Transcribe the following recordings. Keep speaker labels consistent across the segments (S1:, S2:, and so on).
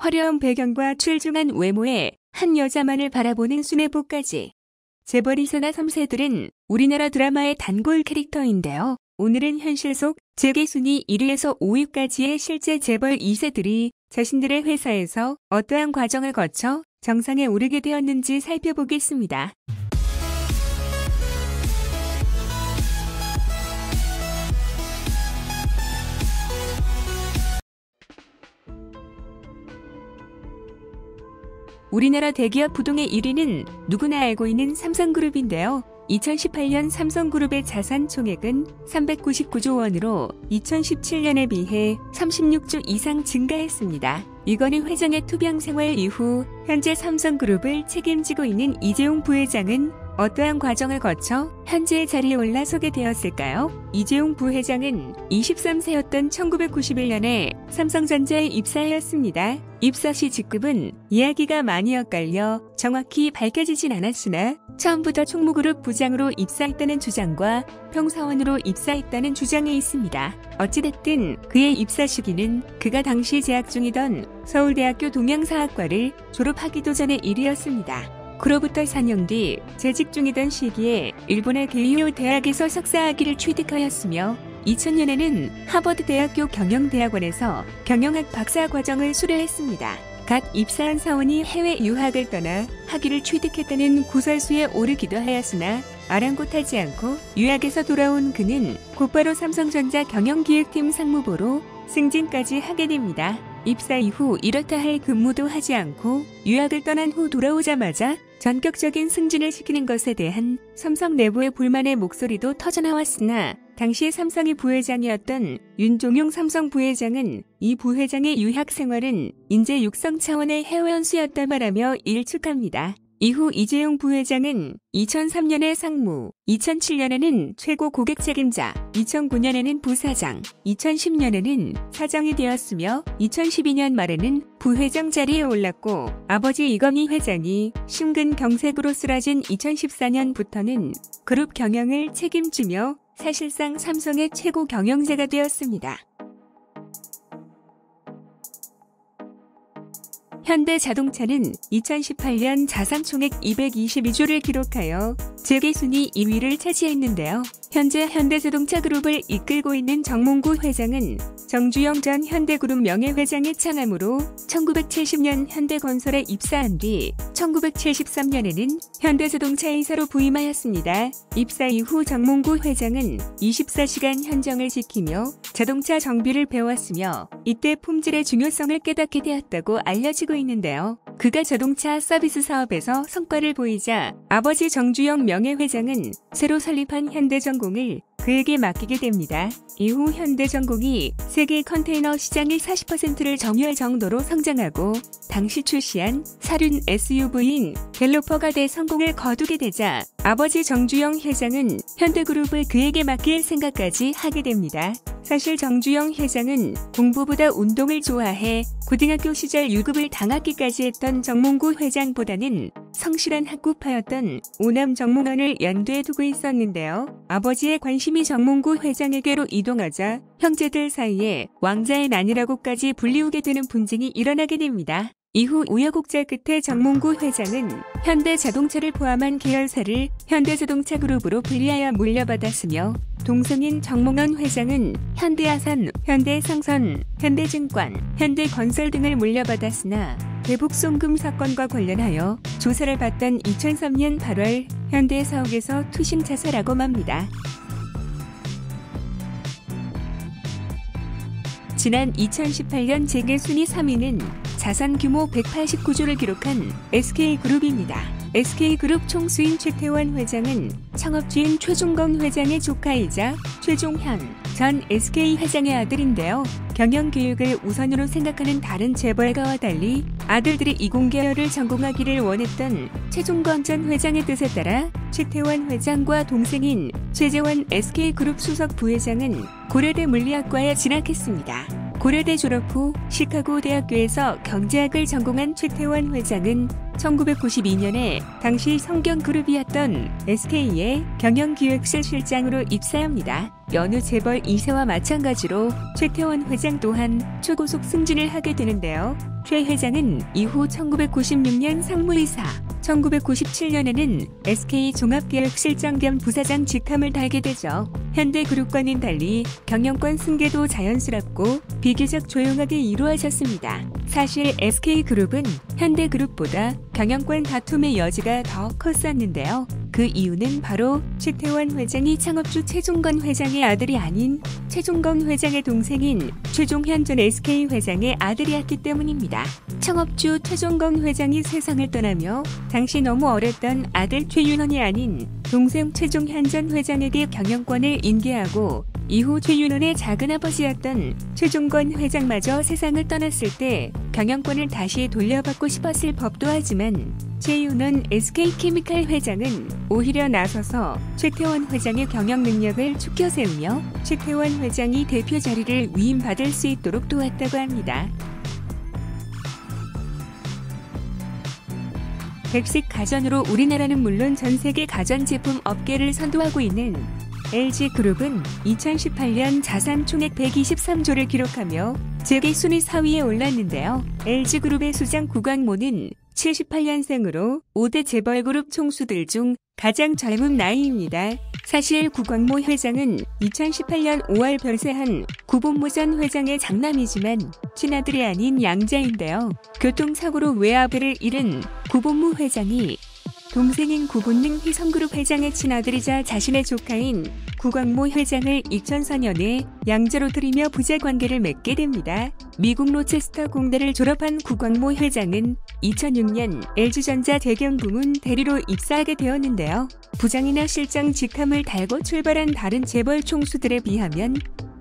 S1: 화려한 배경과 출중한 외모에 한 여자만을 바라보는 수뇌부까지. 재벌이사나 3세들은 우리나라 드라마의 단골 캐릭터인데요. 오늘은 현실 속 재계순위 1위에서 5위까지의 실제 재벌 2세들이 자신들의 회사에서 어떠한 과정을 거쳐 정상에 오르게 되었는지 살펴보겠습니다. 우리나라 대기업 부동의 1위는 누구나 알고 있는 삼성그룹인데요. 2018년 삼성그룹의 자산 총액은 399조 원으로 2017년에 비해 36조 이상 증가했습니다. 이건희 회장의 투병 생활 이후 현재 삼성그룹을 책임지고 있는 이재용 부회장은 어떠한 과정을 거쳐 현재의 자리에 올라서게 되었을까요? 이재용 부회장은 23세였던 1991년에 삼성전자에 입사하였습니다. 입사 시 직급은 이야기가 많이 엇갈려 정확히 밝혀지진 않았으나 처음부터 총무그룹 부장으로 입사했다는 주장과 평사원으로 입사했다는 주장이 있습니다. 어찌됐든 그의 입사 시기는 그가 당시 재학 중이던 서울대학교 동양사학과를 졸업하기도 전의 일이었습니다. 그로부터 4년 뒤 재직 중이던 시기에 일본의 게이오 대학에서 석사학위를 취득하였으며 2000년에는 하버드대학교 경영대학원에서 경영학 박사 과정을 수료했습니다. 갓 입사한 사원이 해외 유학을 떠나 학위를 취득했다는 구설수에 오르기도 하였으나 아랑곳하지 않고 유학에서 돌아온 그는 곧바로 삼성전자 경영기획팀 상무보로 승진까지 하게 됩니다. 입사 이후 이렇다 할 근무도 하지 않고 유학을 떠난 후 돌아오자마자 전격적인 승진을 시키는 것에 대한 삼성 내부의 불만의 목소리도 터져나왔으나 당시 삼성의 부회장이었던 윤종용 삼성 부회장은 이 부회장의 유학 생활은 인재 육성 차원의 해외 연수였다 말하며 일축합니다. 이후 이재용 부회장은 2003년에 상무, 2007년에는 최고 고객 책임자, 2009년에는 부사장, 2010년에는 사장이 되었으며 2012년 말에는 부회장 자리에 올랐고 아버지 이건희 회장이 심근경색으로 쓰러진 2014년부터는 그룹 경영을 책임지며 사실상 삼성의 최고 경영자가 되었습니다. 현대자동차는 2018년 자산 총액 222조를 기록하여 재계순위 2위를 차지했는데요. 현재 현대자동차 그룹을 이끌고 있는 정몽구 회장은 정주영 전 현대그룹 명예회장의 창함으로 1970년 현대건설에 입사한 뒤 1973년에는 현대자동차 이사로 부임하였습니다. 입사 이후 정몽구 회장은 24시간 현정을 지키며 자동차 정비를 배웠으며 이때 품질의 중요성을 깨닫게 되었다고 알려지고 있는데요. 그가 자동차 서비스 사업에서 성과를 보이자 아버지 정주영 명예회장은 새로 설립한 현대전공을 그에게 맡기게 됩니다. 이후 현대전공이 세계 컨테이너 시장의 40%를 점유할 정도로 성장하고 당시 출시한 사륜 SUV인 갤로퍼가 대성공을 거두게 되자 아버지 정주영 회장은 현대그룹을 그에게 맡길 생각까지 하게 됩니다. 사실 정주영 회장은 공부보다 운동을 좋아해 고등학교 시절 유급을 당하기까지 했던 정몽구 회장보다는 성실한 학구파였던 오남 정몽원을 연두에 두고 있었는데요. 아버지의 관심이 정몽구 회장에게로 이동하자 형제들 사이에 왕자의 난이라고까지 불리우게 되는 분쟁이 일어나게 됩니다. 이후 우여곡절 끝에 정몽구 회장은 현대자동차를 포함한 계열사를 현대자동차 그룹으로 분리하여 물려받았으며 동생인 정몽원 회장은 현대아산, 현대상선, 현대증권, 현대건설 등을 물려받았으나 대북 송금 사건과 관련하여 조사를 받던 2003년 8월 현대사옥에서 투신 자살하고 맙니다. 지난 2018년 재계순위 3위는 자산 규모 189조를 기록한 SK그룹입니다. SK그룹 총수인 최태원 회장은 창업주인 최종건 회장의 조카이자 최종현 전 SK 회장의 아들인데요. 경영교육을 우선으로 생각하는 다른 재벌가와 달리 아들들이 이공계열을 전공하기를 원했던 최종건 전 회장의 뜻에 따라 최태원 회장과 동생인 최재원 SK그룹 수석 부회장은 고려대 물리학과에 진학했습니다. 고려대 졸업 후 시카고 대학교에서 경제학을 전공한 최태원 회장은 1992년에 당시 성경그룹이었던 SK의 경영기획실 실장으로 입사합니다. 여느 재벌 2세와 마찬가지로 최태원 회장 또한 초고속 승진을 하게 되는데요. 최 회장은 이후 1996년 상무이사, 1997년에는 SK 종합계획실장 겸 부사장 직함을 달게 되죠. 현대그룹과는 달리 경영권 승계도 자연스럽고 비교적 조용하게 이루어졌습니다. 사실 SK그룹은 현대그룹보다 경영권 다툼의 여지가 더 컸었는데요. 그 이유는 바로 최태원 회장이 창업주 최종건 회장의 아들이 아닌 최종건 회장의 동생인 최종현 전 SK 회장의 아들이었기 때문입니다. 창업주 최종건 회장이 세상을 떠나며 당시 너무 어렸던 아들 최윤원이 아닌 동생 최종현 전 회장에게 경영권을 인계하고 이후 최윤원의 작은아버지였던 최종건 회장마저 세상을 떠났을 때 경영권을 다시 돌려받고 싶었을 법도 하지만 최윤원 SK케미칼 회장은 오히려 나서서 최태원 회장의 경영 능력을 축켜 세우며 최태원 회장이 대표 자리를 위임받을 수 있도록 도왔다고 합니다. 백식 가전으로 우리나라는 물론 전 세계 가전제품 업계를 선도하고 있는 LG그룹은 2018년 자산 총액 123조를 기록하며 재계 순위 4위에 올랐는데요. LG그룹의 수장 구광모는 78년생으로 5대 재벌그룹 총수들 중 가장 젊은 나이입니다. 사실 구광모 회장은 2018년 5월 별세한 구본모 전 회장의 장남이지만 친아들이 아닌 양자인데요. 교통사고로 외아들을 잃은 구본모 회장이 동생인 구본능 희성그룹 회장의 친아들이자 자신의 조카인 구광모 회장을 2004년에 양자로 들이며 부자관계를 맺게 됩니다. 미국 로체스터 공대를 졸업한 구광모 회장은 2006년 LG전자 대경부문 대리로 입사하게 되었는데요. 부장이나 실장 직함을 달고 출발한 다른 재벌 총수들에 비하면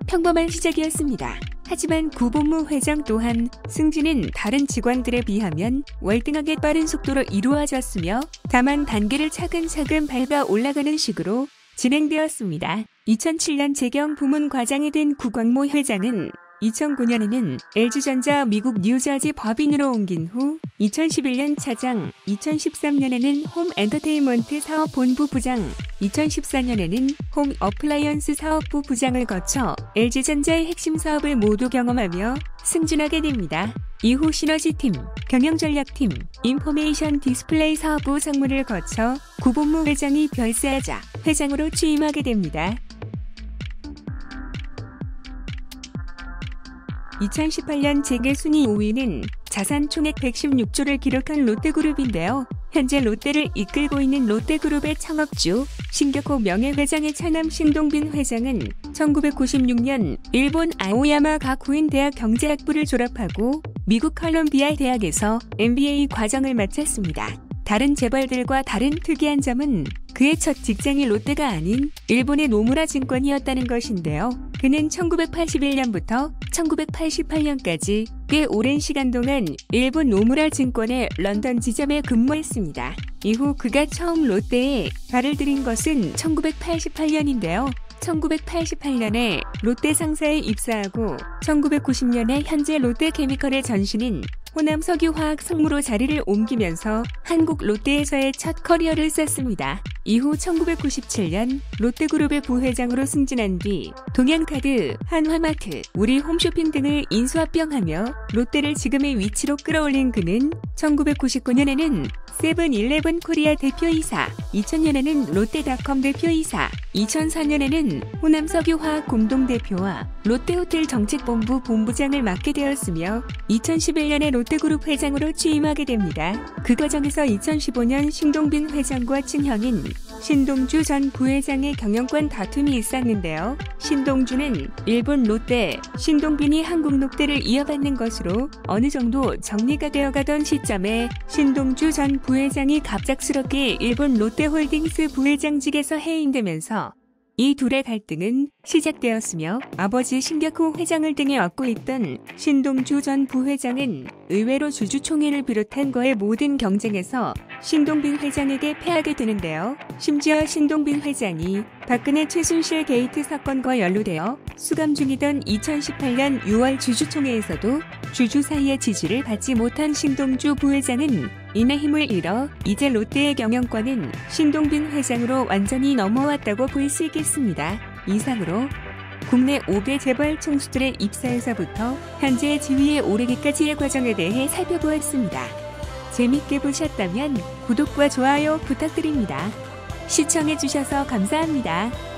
S1: 평범한 시작이었습니다. 하지만 구본무 회장 또한 승진은 다른 직원들에 비하면 월등하게 빠른 속도로 이루어졌으며 다만 단계를 차근차근 밟아 올라가는 식으로 진행되었습니다. 2007년 재경 부문 과장이 된 구광모 회장은 2009년에는 LG전자 미국 뉴저지 법인으로 옮긴 후 2011년 차장, 2013년에는 홈 엔터테인먼트 사업본부 부장, 2014년에는 홈 어플라이언스 사업부 부장을 거쳐 LG전자의 핵심 사업을 모두 경험하며 승진하게 됩니다. 이후 시너지팀, 경영전략팀, 인포메이션 디스플레이 사업부 상무를 거쳐 구본무 회장이 별세하자 회장으로 취임하게 됩니다. 2018년 재계 순위 5위는 자산 총액 116조를 기록한 롯데그룹인데요. 현재 롯데를 이끌고 있는 롯데그룹의 창업주 신격호 명예회장의 차남 신동빈 회장은 1996년 일본 아오야마 가쿠인 대학 경제학부를 졸업하고 미국 컬럼비아 대학에서 MBA 과정을 마쳤습니다. 다른 재벌들과 다른 특이한 점은 그의 첫 직장이 롯데가 아닌 일본의 노무라 증권이었다는 것인데요. 그는 1981년부터 1988년까지 꽤 오랜 시간 동안 일본 노무라 증권의 런던 지점에 근무했습니다. 이후 그가 처음 롯데에 발을 들인 것은 1988년인데요. 1988년에 롯데 상사에 입사하고 1990년에 현재 롯데케미컬의 전신인 호남 석유화학 상무로 자리를 옮기면서 한국 롯데에서의 첫 커리어를 쌓습니다. 이후 1997년 롯데그룹의 부회장으로 승진한 뒤 동양카드, 한화마트, 우리홈쇼핑 등을 인수합병하며 롯데를 지금의 위치로 끌어올린 그는 1999년에는 세븐일레븐 코리아 대표이사, 2000년에는 롯데닷컴 대표이사, 2004년에는 호남석유화학 공동대표와 롯데호텔 정책본부 본부장을 맡게 되었으며 2011년에 롯데그룹 회장으로 취임하게 됩니다. 그 과정에서 2015년 신동빈 회장과 친형인 신동주 전 부회장의 경영권 다툼이 있었는데요. 신동주는 일본 롯데, 신동빈이 한국 롯데를 이어받는 것으로 어느 정도 정리가 되어가던 시점에 신동주 전 부회장이 갑작스럽게 일본 롯데홀딩스 부회장직에서 해임되면서 이 둘의 갈등은 시작되었으며 아버지 신격호 회장을 등에 업고 있던 신동주 전 부회장은 의외로 주주총회를 비롯한 거의 모든 경쟁에서 신동빈 회장에게 패하게 되는데요. 심지어 신동빈 회장이 박근혜 최순실 게이트 사건과 연루되어 수감 중이던 2018년 6월 주주총회에서도 주주 사이의 지지를 받지 못한 신동주 부회장은 이내 힘을 잃어 이제 롯데의 경영권은 신동빈 회장으로 완전히 넘어왔다고 볼 수 있겠습니다. 이상으로 국내 5개 재벌 총수들의 입사에서부터 현재 지위에 오르기까지의 과정에 대해 살펴보았습니다. 재밌게 보셨다면 구독과 좋아요 부탁드립니다. 시청해주셔서 감사합니다.